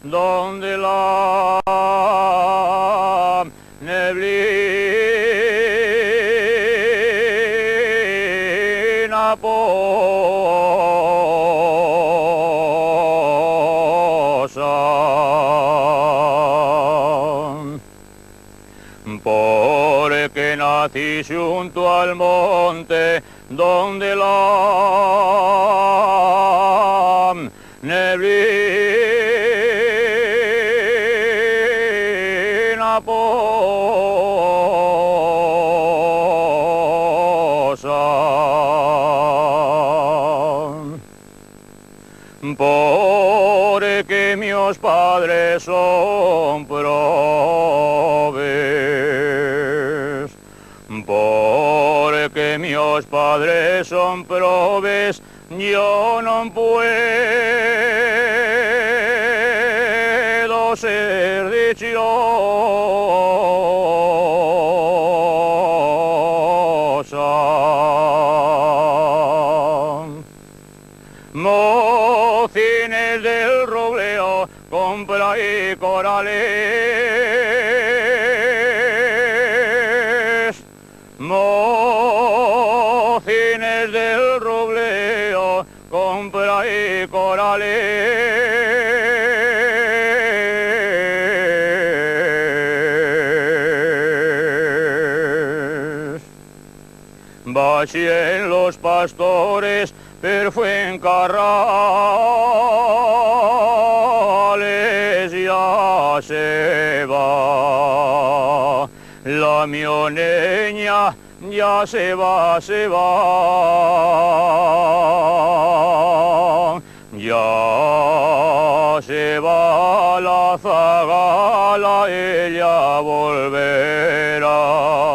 donde la neblina posa, porque nací junto al monte donde la neblina posa, porque mis padres son probes, porque mis padres son probes, yo no puedo ser dichosa. Mocines del Robleo, compra y corales. Mocines del Robleo, compra y corales. Vacíen los pastores, per Fuencarrales ya se va, la mioneña ya se va, ya se va la zagala, ella volverá.